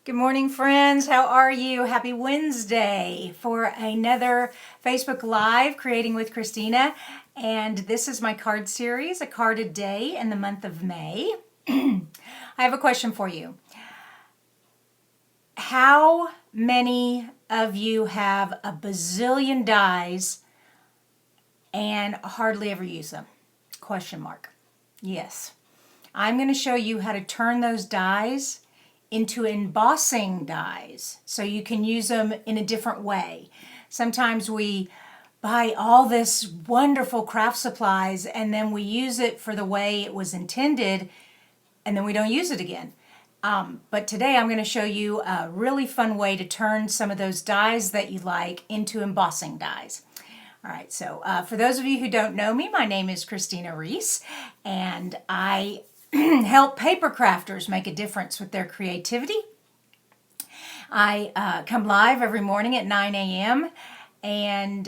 Good morning, friends. How are you? Happy Wednesday for another Facebook Live, Creating with Kristina. And this is my card series, a card a day in the month of May. I have a question for you. How many of you have a bazillion dies and hardly ever use them? Question mark. Yes. I'm going to show you how to turn those dies into embossing dies so you can use them in a different way. Sometimes we buy all this wonderful craft supplies and then we use it for the way it was intended and then we don't use it again. But today I'm going to show you a really fun way to turn some of those dies that you like into embossing dies. All right, so for those of you who don't know me, my name is Kristina Reese, and I help paper crafters make a difference with their creativity. I come live every morning at 9 a.m. and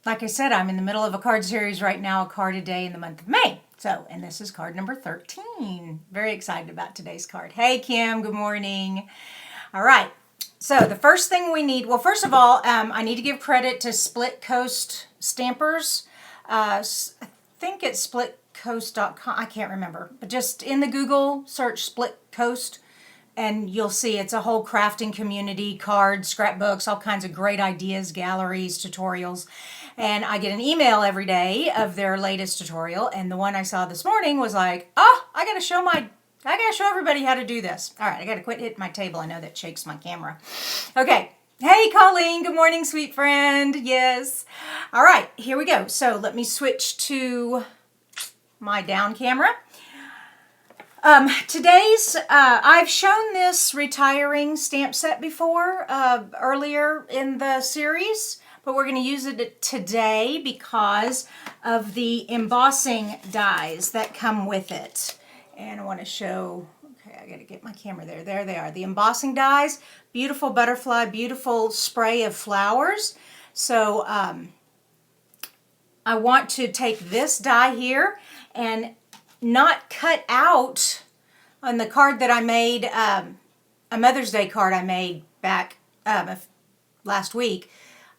like I said, I'm in the middle of a card series right now, a card a day in the month of May. So, and this is card number 13. Very excited about today's card. Hey, Kim, good morning. All right, so the first thing we need, well, first of all, I need to give credit to Split Coast Stampers. I think it's splitcoast.com. I can't remember, but just in the Google search Split Coast and you'll see it's a whole crafting community, cards, scrapbooks, all kinds of great ideas, galleries, tutorials. And I get an email every day of their latest tutorial, and the one I saw this morning was like, oh, I gotta show everybody how to do this. All right, I gotta quit hitting my table. I know that shakes my camera. Okay. Hey, Colleen. Good morning, sweet friend. Yes. All right, here we go. So let me switch to my down camera. I've shown this retiring stamp set before, earlier in the series, but we're going to use it today because of the embossing dies that come with it. And I want to show, okay, I got to get my camera there. There they are. The embossing dies, beautiful butterfly, beautiful spray of flowers. So I want to take this die here and not cut out on the card that I made, a Mother's Day card I made back last week.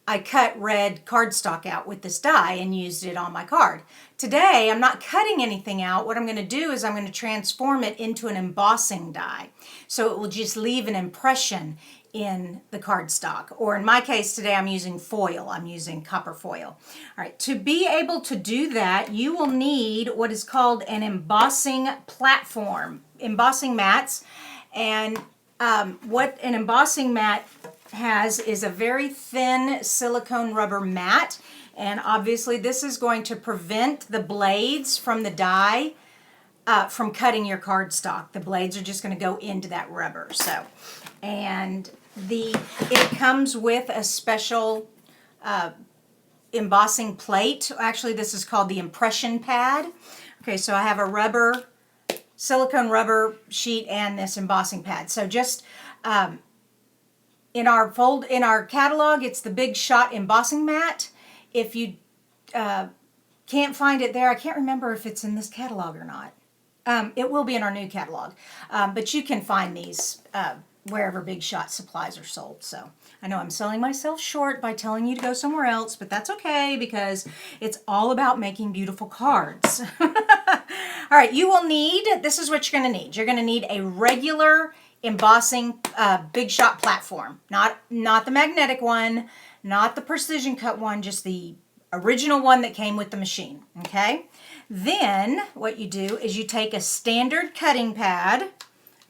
I cut red cardstock out with this die and used it on my card. Today, I'm not cutting anything out. What I'm going to do is I'm going to transform it into an embossing die. So it will just leave an impression in the cardstock. Or in my case today, I'm using foil. I'm using copper foil. All right, to be able to do that, you will need what is called an embossing platform, embossing mats. And what an embossing mat has is a very thin silicone rubber mat, and obviously this is going to prevent the blades from the die from cutting your cardstock. The blades are just going to go into that rubber. So, and it comes with a special embossing plate. Actually, this is called the impression pad. Okay, so I have a silicone rubber sheet and this embossing pad. So just in our catalog, it's the Big Shot embossing mat. If you can't find it there, I can't remember if it's in this catalog or not. It will be in our new catalog, but you can find these wherever Big Shot supplies are sold. So I know I'm selling myself short by telling you to go somewhere else, but that's okay because it's all about making beautiful cards. All right, you will need, this is what you're going to need. You're going to need a regular embossing Big Shot platform, not the magnetic one, not the precision cut one, just the original one that came with the machine, okay? Then what you do is you take a standard cutting pad.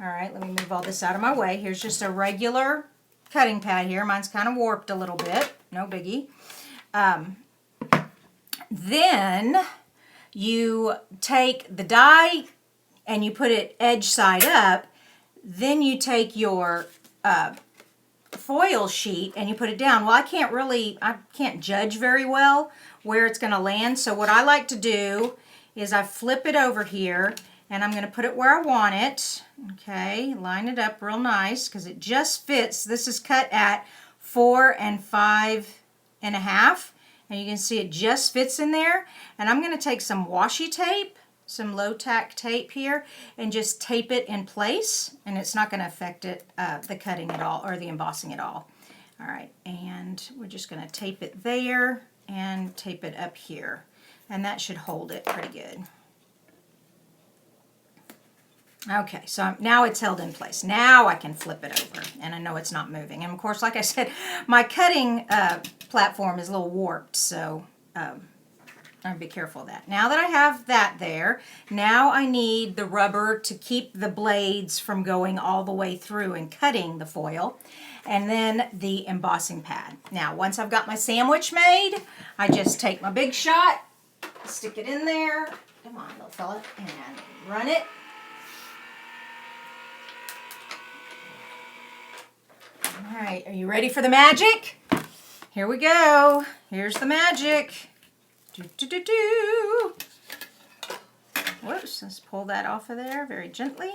All right, let me move all this out of my way. Here's just a regular cutting pad here. Mine's kind of warped a little bit, no biggie. Then you take the die and you put it edge side up. Then you take your foil sheet and you put it down. Well, I can't judge very well where it's going to land. So what I like to do is I flip it over here and I'm going to put it where I want it. Okay, line it up real nice because it just fits. This is cut at 4 5 1/2. And you can see it just fits in there. And I'm going to take some washi tape, some low tack tape here and just tape it in place, and it's not going to affect it, the cutting at all or the embossing at all. All right, and we're just going to tape it there and tape it up here, and that should hold it pretty good. Okay, so now it's held in place. Now I can flip it over, and I know it's not moving. And of course, like I said, my cutting platform is a little warped, so I'll be careful of that. Now that I have that there, now I need the rubber to keep the blades from going all the way through and cutting the foil, and then the embossing pad. Now, once I've got my sandwich made, I just take my big shot, stick it in there, come on little fella, and run it. All right, are you ready for the magic? Here we go. Here's the magic. Do. Whoops, let's pull that off of there very gently.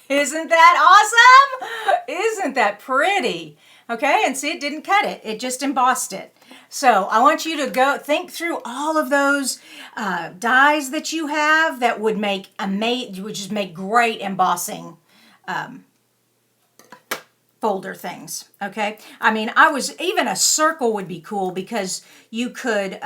Isn't that awesome? Isn't that pretty? Okay, and see, it didn't cut it. It just embossed it. So I want you to go think through all of those dies that you have that would just make great embossing folder things, okay? I mean, even a circle would be cool because you could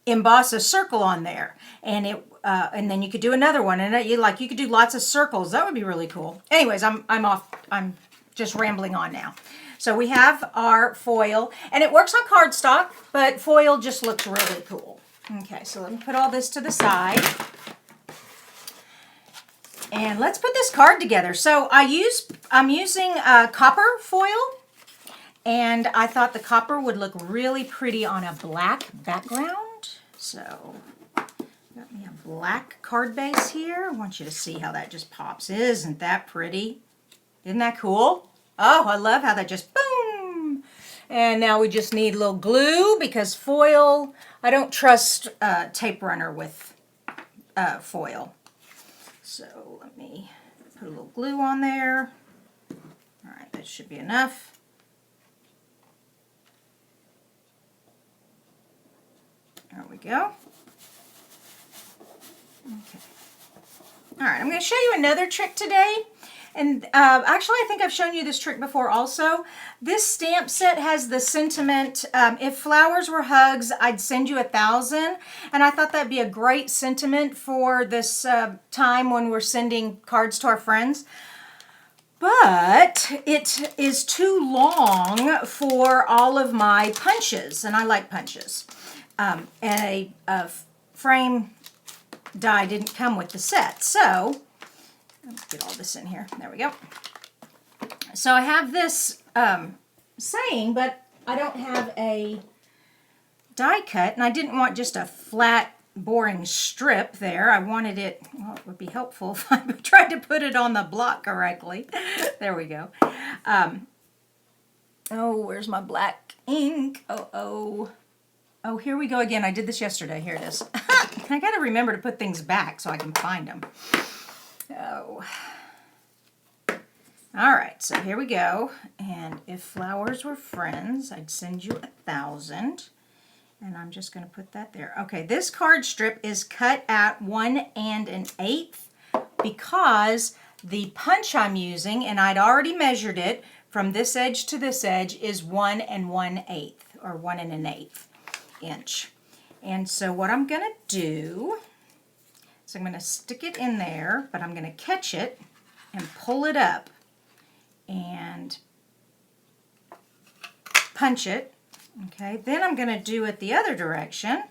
emboss a circle on there, and then you could do another one, and you could do lots of circles. That would be really cool. Anyways, I'm off. I'm just rambling on now. So we have our foil, and it works on cardstock, but foil just looks really cool. Okay, so let me put all this to the side. And let's put this card together. So I'm using copper foil, and I thought the copper would look really pretty on a black background. So got me a black card base here. I want you to see how that just pops. Isn't that pretty? Isn't that cool? Oh, I love how that just boom. And now we just need a little glue because foil, I don't trust tape runner with foil. So let me put a little glue on there. All right, that should be enough. There we go. Okay. All right, I'm going to show you another trick today. And actually, I think I've shown you this trick before also. This stamp set has the sentiment, if flowers were hugs, I'd send you 1,000. And I thought that'd be a great sentiment for this time when we're sending cards to our friends. But it is too long for all of my punches, and I like punches. And a frame die didn't come with the set, so let's get all this in here. There we go. So I have this saying, but I don't have a die cut, and I didn't want just a flat, boring strip there. I wanted it, well, it would be helpful if I tried to put it on the block correctly. There we go. Oh, where's my black ink? Oh, here we go again. I did this yesterday. Here it is. I got to remember to put things back so I can find them. Oh. All right, so here we go. And if flowers were friends, I'd send you 1,000. And I'm just going to put that there. Okay, this card strip is cut at 1 1/8 because the punch I'm using, and I'd already measured it from this edge to this edge, is 1 1/8 or 1 1/8 inch. And so what I'm going to do is I'm going to stick it in there, but I'm going to catch it and pull it up and punch it. Okay, then I'm going to do it the other direction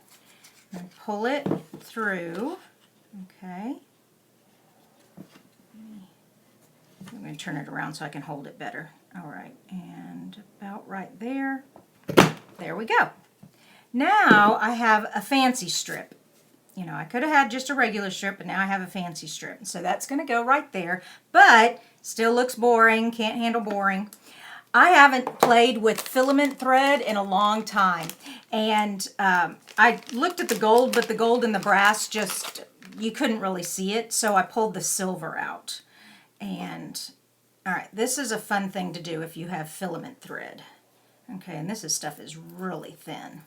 and pull it through. Okay. I'm going to turn it around so I can hold it better. All right, and about right there. There we go. Now I have a fancy strip. You know, I could have had just a regular strip, but now I have a fancy strip. So that's going to go right there, but still looks boring, can't handle boring. I haven't played with filament thread in a long time, and I looked at the gold, but the gold and the brass just, you couldn't really see it, so I pulled the silver out. And, all right, this is a fun thing to do if you have filament thread. Okay, and this stuff is really thin.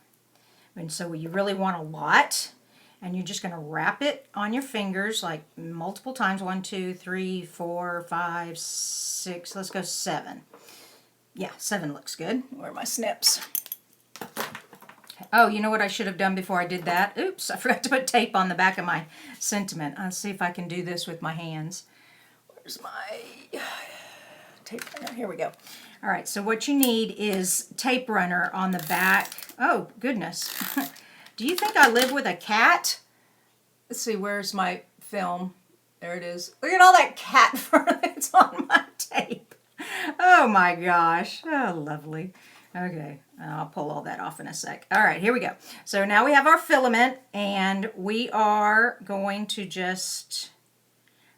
And so you really want a lot. And you're just going to wrap it on your fingers like multiple times. 1, 2, 3, 4, 5, 6. Let's go 7. Yeah, 7 looks good. Where are my snips? Oh, you know what I should have done before I did that? Oops, I forgot to put tape on the back of my sentiment. Let's see if I can do this with my hands. Where's my tape runner? Here we go. All right, so what you need is tape runner on the back. Oh, goodness. Do you think I live with a cat? Let's see, where's my film? There it is. Look at all that cat fur that's on my tape. Oh my gosh. Oh, lovely. Okay, I'll pull all that off in a sec. All right, here we go. So now we have our filament, and we are going to just,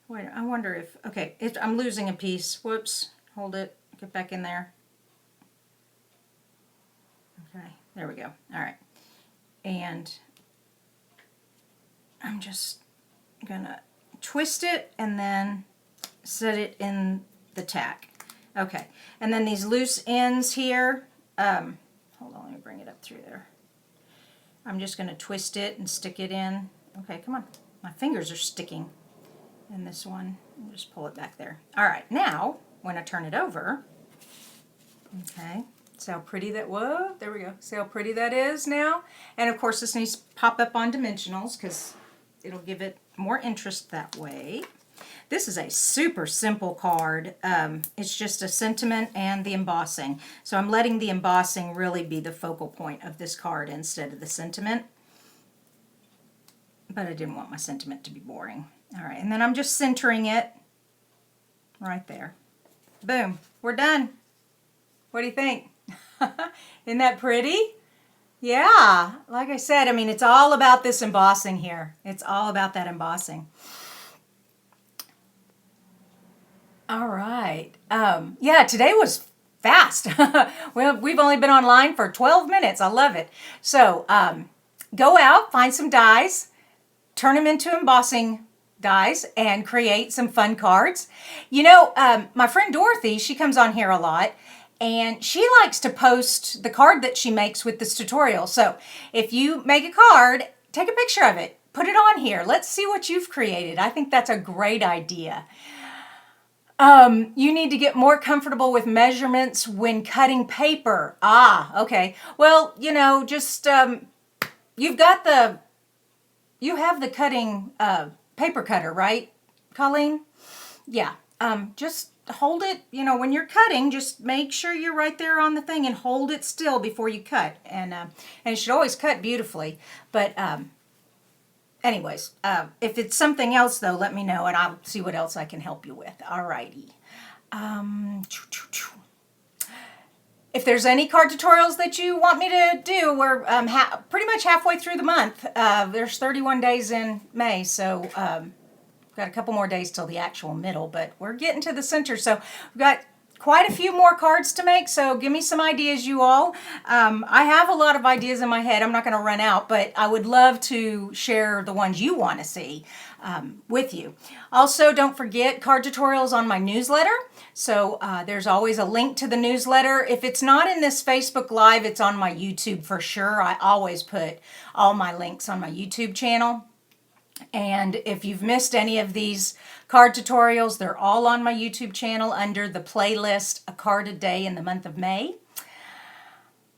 wait, I wonder if, okay, I'm losing a piece. Whoops, hold it, get back in there. Okay, there we go. All right. And I'm just gonna twist it and then set it in the tack. Okay, and then these loose ends here, hold on, let me bring it up through there. I'm just gonna twist it and stick it in. Okay, come on, my fingers are sticking in this one. I'll just pull it back there. All right, now, when I turn it over, okay, see how pretty that, whoa, there we go. See how pretty that is now? And of course this needs to pop up on dimensionals because it'll give it more interest that way. This is a super simple card. It's just a sentiment and the embossing. So I'm letting the embossing really be the focal point of this card instead of the sentiment. But I didn't want my sentiment to be boring. All right, and then I'm just centering it right there. Boom, we're done. What do you think? Isn't that pretty? Yeah, like I said, I mean, it's all about this embossing here. It's all about that embossing. All right. Yeah, today was fast. Well, we've only been online for 12 minutes. I love it. So go out, find some dies, turn them into embossing dies, and create some fun cards. You know, my friend Dorothy, she comes on here a lot, and she likes to post the card that she makes with this tutorial. So if you make a card, take a picture of it, put it on here. Let's see what you've created. I think that's a great idea. You need to get more comfortable with measurements when cutting paper. Ah, okay. Well, you know, just, you have the cutting, paper cutter, right, Colleen? Yeah. Just hold it, you know, when you're cutting, just make sure you're right there on the thing and hold it still before you cut. And it should always cut beautifully. But, anyways, if it's something else, though, let me know, and I'll see what else I can help you with. All righty. If there's any card tutorials that you want me to do, we're pretty much halfway through the month. There's 31 days in May, so got a couple more days till the actual middle, but we're getting to the center. So we've got quite a few more cards to make, so give me some ideas, you all. I have a lot of ideas in my head. I'm not going to run out, but I would love to share the ones you want to see with you. Also, don't forget card tutorials on my newsletter. So there's always a link to the newsletter. If it's not in this Facebook Live, it's on my YouTube for sure. I always put all my links on my YouTube channel. And if you've missed any of these card tutorials, they're all on my YouTube channel under the playlist A Card a Day in the month of May.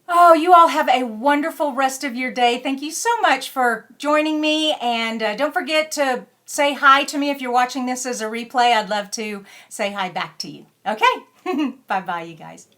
Oh, you all have a wonderful rest of your day. Thank you so much for joining me. And don't forget to say hi to me if you're watching this as a replay. I'd love to say hi back to you. Okay? Bye-bye, you guys.